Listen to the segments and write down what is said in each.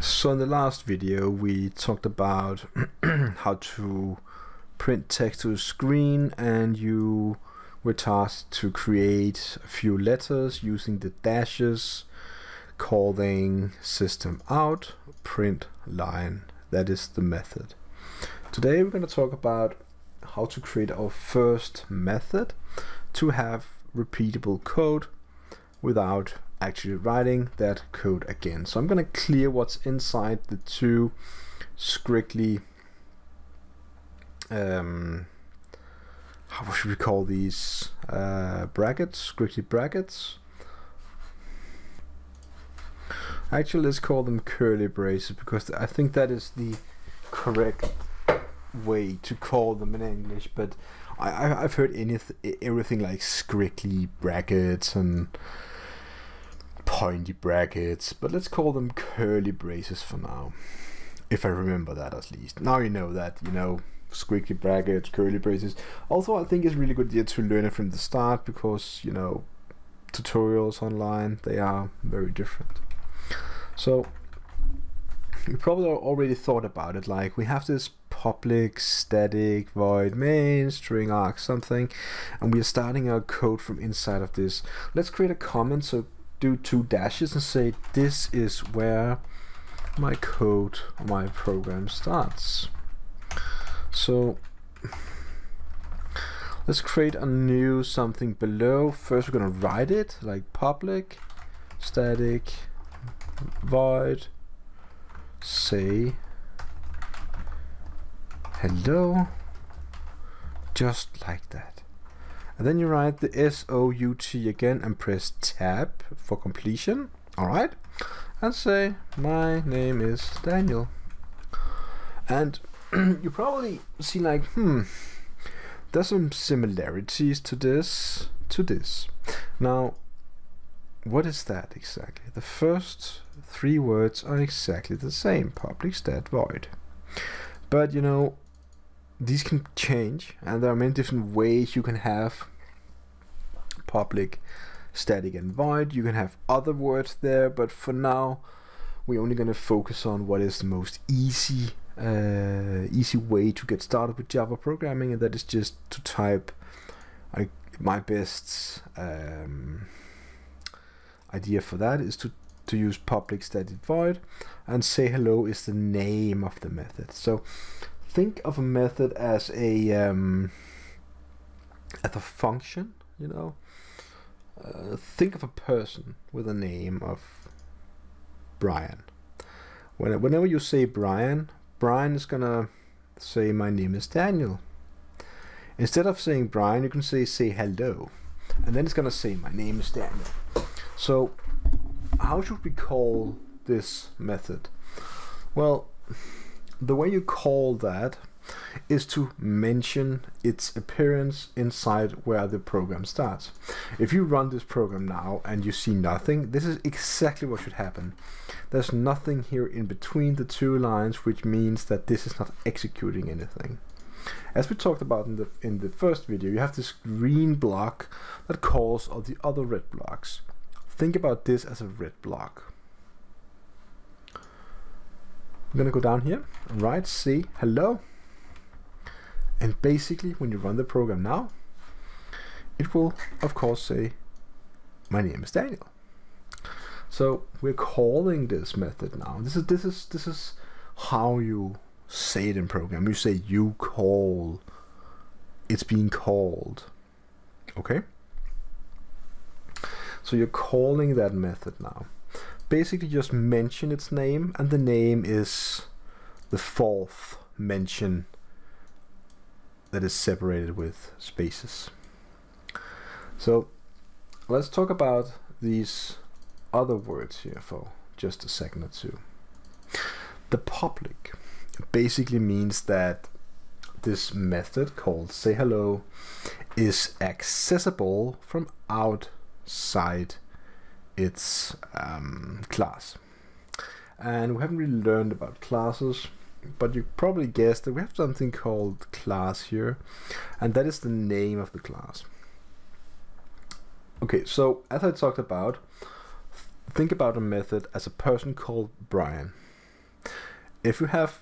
So in the last video we talked about how to print text to a screen, and you were tasked to create a few letters using the dashes, calling system out print line. That is the method. Today we're going to talk about how to create our first method to have repeatable code without actually writing that code again. So I'm going to clear what's inside the two squiggly, how should we call these, brackets, squiggly brackets. Actually, let's call them curly braces, because I think that is the correct way to call them in English, but I've heard everything like squiggly brackets and pointy brackets, but let's call them curly braces for now, if I remember that at least. Now you know that, squiggly brackets, curly braces. Also, I think it's really good idea to learn it from the start, because, tutorials online, they are very different. So you probably already thought about it, like we have this public static void main string arg something, and we are starting our code from inside of this. Let's create a comment, so do two dashes and say this is where my code, my program starts. So let's create a new something below. First we're going to write it like public static void say hello, just like that. And then you write the SOUT again and press tab for completion. Alright, and say my name is Daniel. And you probably see like, there's some similarities to this, Now, what is that exactly? The first three words are exactly the same, public stat void. But these can change, and there are many different ways you can have public, static and void. You can have other words there, but for now we're only going to focus on what is the most easy way to get started with Java programming, and that is just to type my best idea for that is to use public static void, and say hello is the name of the method. So think of a method as a function, think of a person with a name of Brian. Whenever you say Brian is gonna say my name is Daniel. Instead of saying Brian, you can say hello, and then it's gonna say my name is Daniel. So how should we call this method? Well, the way you call that is to mention its appearance inside where the program starts. If you run this program now and you see nothing, this is exactly what should happen. There's nothing here in between the two lines, which means that this is not executing anything. As we talked about in the first video, you have this green block that calls all the other red blocks. Think about this as a red block. I'm gonna go down here and write say hello, and basically when you run the program now, it will of course say my name is Daniel. So we're calling this method now. This is how you say it in program. You say you call, it's being called. Okay, so you're calling that method now. Basically just mention its name, and the name is the fourth mention that is separated with spaces. So let's talk about these other words here for just a second or two. The public basically means that this method called say hello is accessible from outside its class. And we haven't really learned about classes, but you probably guessed that we have something called class here, and that is the name of the class. Okay, so as I talked about, think about a method as a person called Brian. if you have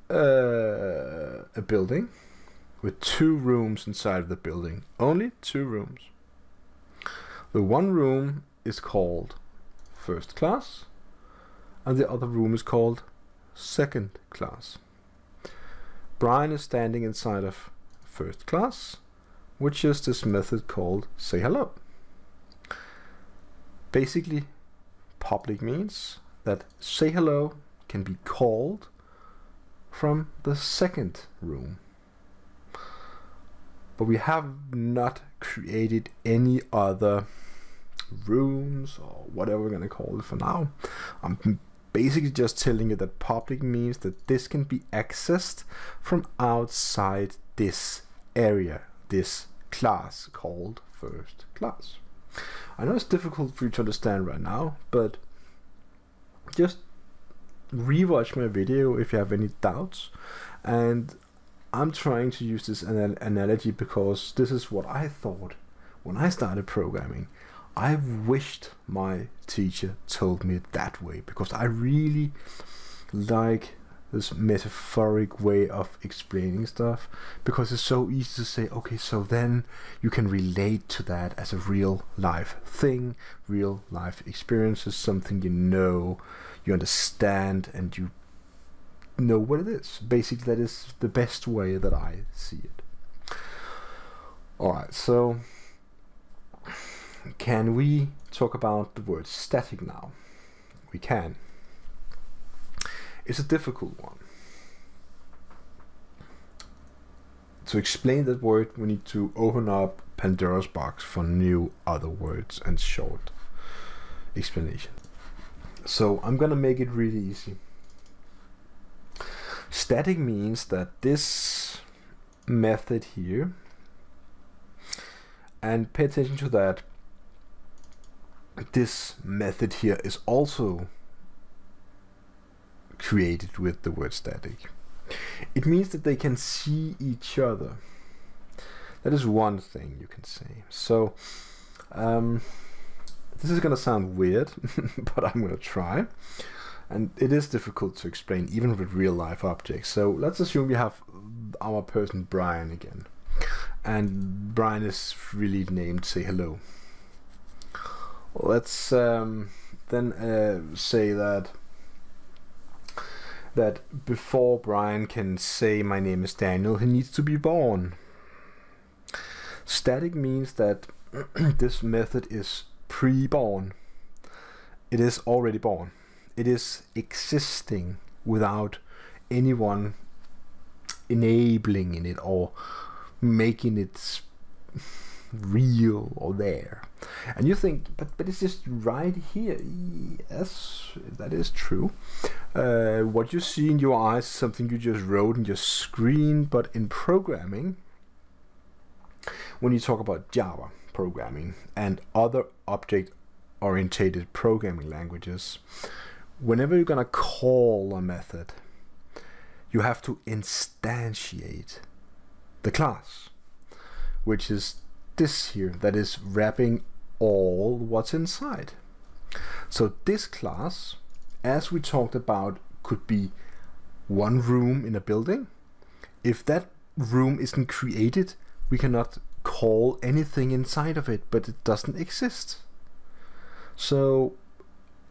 a building with 2 rooms inside of the building, only 2 rooms, the one room is called first class and the other room is called second class. Brian is standing inside of first class, which is this method called say hello. Basically, public means that say hello can be called from the second room. But we have not created any other rooms or whatever we're going to call it for now. I'm basically just telling you that public means that this can be accessed from outside this area, this class called first class. I know it's difficult for you to understand right now, but just rewatch my video if you have any doubts. And I'm trying to use this analogy because this is what I thought when I started programming. I wished my teacher told me it that way, because I really like this metaphoric way of explaining stuff, because it's so easy to say, okay, so then you can relate to that as a real life thing, real life experiences, something you understand, and you know what it is. Basically, that is the best way that I see it. Alright, so can we talk about the word static now? We can. It's a difficult one. To explain that word, we need to open up Pandora's box for new other words and short explanation. So I'm gonna make it really easy. Static means that this method here, and pay attention to that, this method here is also created with the word static. It means that they can see each other. That is one thing you can say. So this is gonna sound weird, but I'm gonna try. And it is difficult to explain even with real life objects. So let's assume we have our person Brian again, and Brian is really named say hello. Let's then say that before Brian can say my name is Daniel, he needs to be born. Static means that this method is pre-born. It is already born. It is existing without anyone enabling in it or making it real or there. And you think, but it's just right here. Yes, that is true. What you see in your eyes is something you just wrote in your screen, but in programming, when you talk about Java programming and other object-oriented programming languages, whenever you're gonna call a method, you have to instantiate the class, which is this here, that is wrapping all what's inside. So this class, as we talked about, could be one room in a building. If that room isn't created, we cannot call anything inside of it, but it doesn't exist. So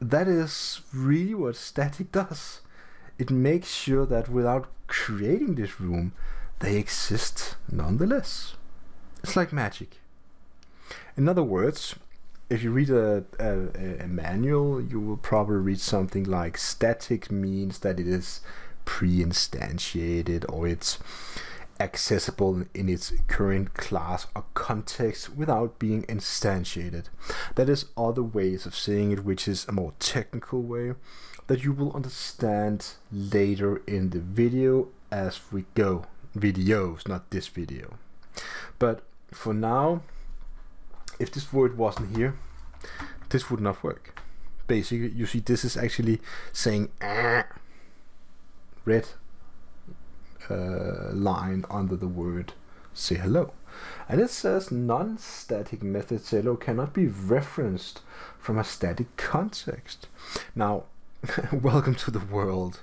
that is really what static does. It makes sure that without creating this room, they exist nonetheless. It's like magic. In other words, if you read a manual, you will probably read something like static means that it is pre-instantiated, or it's accessible in its current class or context without being instantiated. That is other ways of saying it, which is a more technical way that you will understand later in the video as we go. Videos, not this video. But for now, if this word wasn't here, this would not work. Basically, you see this is actually saying red line under the word say hello. And it says non-static method say hello cannot be referenced from a static context. Now, welcome to the world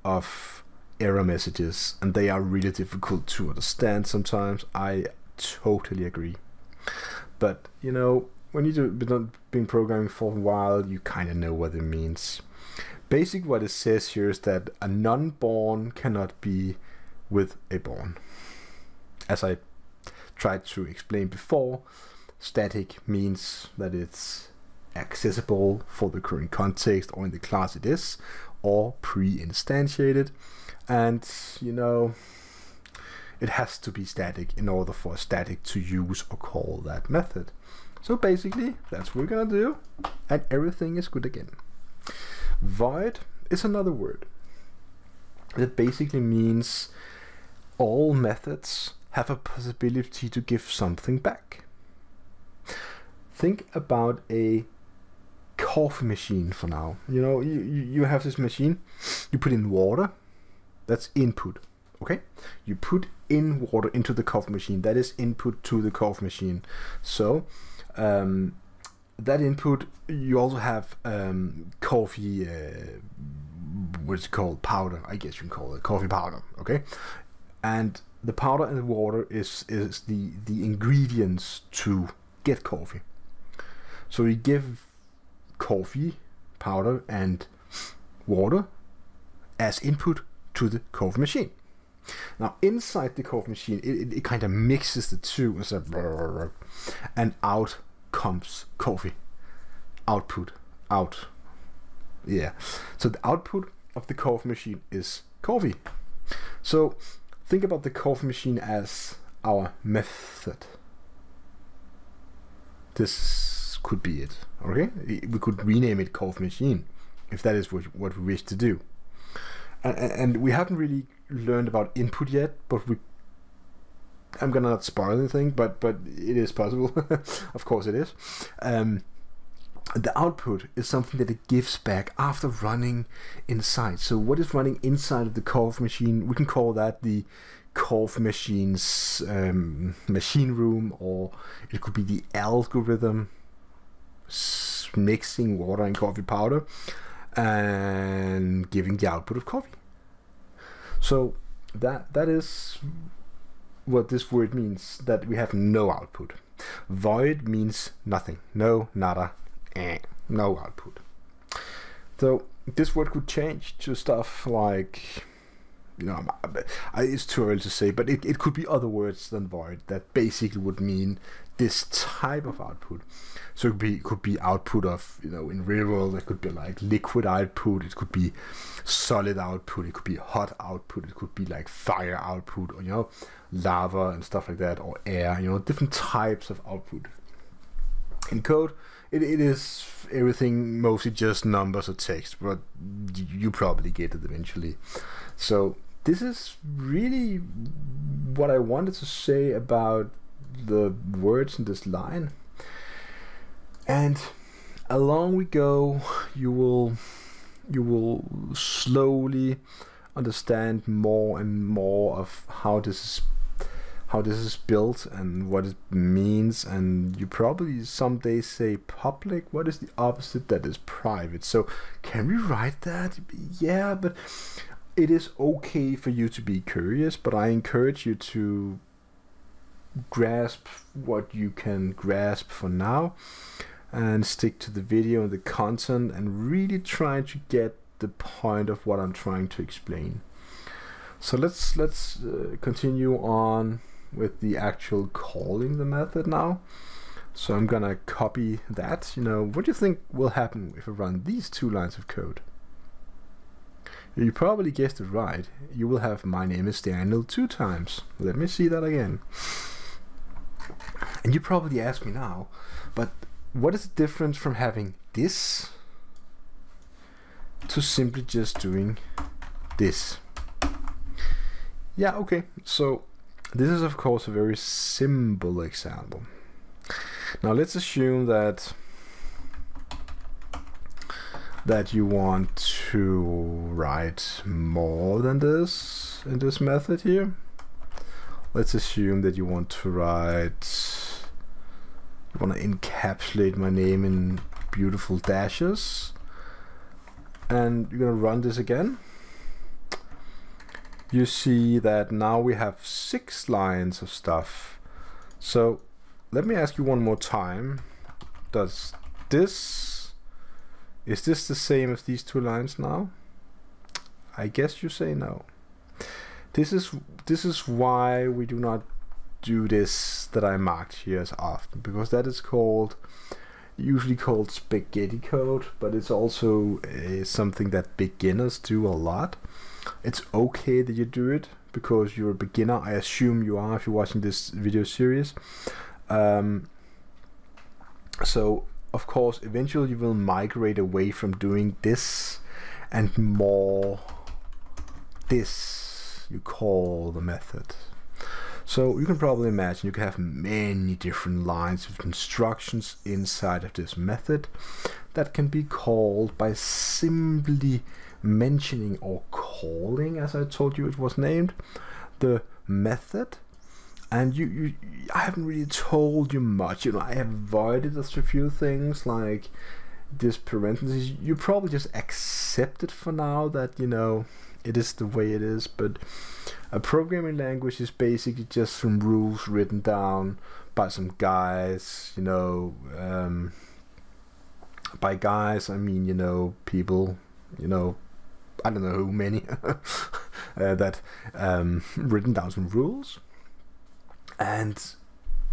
of error messages, and they are really difficult to understand sometimes. I totally agree. But you know, when you've been programming for a while, you kind of know what it means. Basically what it says here is that a non-born cannot be with a born. As I tried to explain before, static means that it's accessible for the current context or in the class it is, or pre-instantiated, and you know, it has to be static in order for a static to use or call that method. So basically that's what we're gonna do, and everything is good again. Void is another word. It basically means all methods have a possibility to give something back. Think about a coffee machine for now. You know, you have this machine, you put in water, that's input, okay? You put in water into the coffee machine, that is input to the coffee machine. So that input, you also have coffee, what's it called, powder, I guess you can call it coffee powder, okay? And the powder and the water is the ingredients to get coffee. So you give coffee powder and water as input to the coffee machine. Now inside the coffee machine, it kind of mixes the two, and out comes coffee. Output, out. Yeah. So the output of the coffee machine is coffee. So think about the coffee machine as our method. This could be it, okay? We could rename it coffee machine if that is what we wish to do. And we haven't really learned about input yet, but I'm gonna not spoil anything, but it is possible. Of course it is. The output is something that it gives back after running inside. So what is running inside of the coffee machine? We can call that the coffee machine's machine room, or it could be the algorithm mixing water and coffee powder and giving the output of coffee. So that is what this word means, that we have no output. Void means nothing, no, nada, no output. So this word could change to stuff like, you know, it's too early to say, but it could be other words than void that basically would mean this type of output. So it could be output of, you know, in real world it could be like liquid output, it could be solid output, it could be hot output, it could be like fire output, or you know, lava and stuff like that, or air, you know, different types of output. In code, it is everything mostly just numbers or text, but you probably get it eventually. So this is really what I wanted to say about the words in this line. And along we go, you will slowly understand more and more of how this is built and what it means. And you probably someday say public. What is the opposite? That is private. So can we write that? Yeah, but it is okay for you to be curious, but I encourage you to grasp what you can grasp for now and stick to the video and the content and really try to get the point of what I'm trying to explain. So let's continue on with the actual calling the method now. So I'm gonna copy that. You know, what do you think will happen if I run these two lines of code? You probably guessed it right. You will have my name is Daniel 2 times. Let me see that again. And you probably ask me now, but what is the difference from having this to simply just doing this? Yeah, okay. So this is of course a very simple example. Now let's assume that you want to write more than this in this method here. Let's assume that you want to write, you want to encapsulate my name in beautiful dashes, and you're gonna run this again. you see that now we have 6 lines of stuff. So let me ask you one more time. Is this the same as these 2 lines now? I guess you say no. This is why we do not do this that I marked here as often, because that is usually called spaghetti code, but it's also something that beginners do a lot. It's okay that you do it because you're a beginner. I assume you are if you're watching this video series. So of course eventually you will migrate away from doing this and more this you call the method. So you can probably imagine you can have many different lines of instructions inside of this method that can be called by simply mentioning or calling, as I told you it was named, the method. And I haven't really told you much. I avoided a few things like this parentheses. You probably just accept it for now that it is the way it is. But a programming language is basically just some rules written down by some guys. By guys I mean people. I don't know who many that written down some rules. And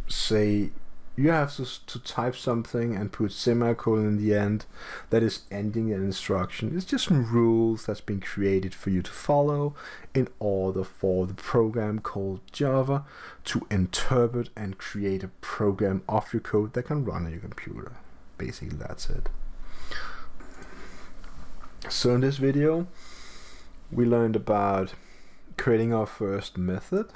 say you have to type something and put semicolon in the end that is ending an instruction. It's just some rules that's been created for you to follow in order for the program called Java to interpret and create a program of your code that can run on your computer. Basically that's it. So in this video we learned about creating our first method.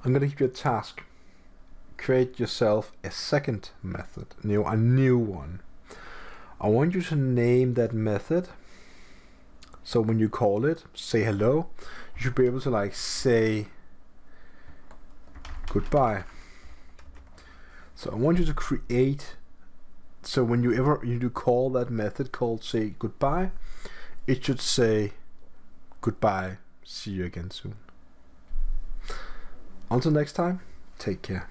I'm going to give you a task. Create yourself a second method, a new one. I want you to name that method. So when you call it, say hello. You should be able to say goodbye. So I want you to create. So when you do call that method called say goodbye, it should say goodbye. See you again soon. Until next time, take care.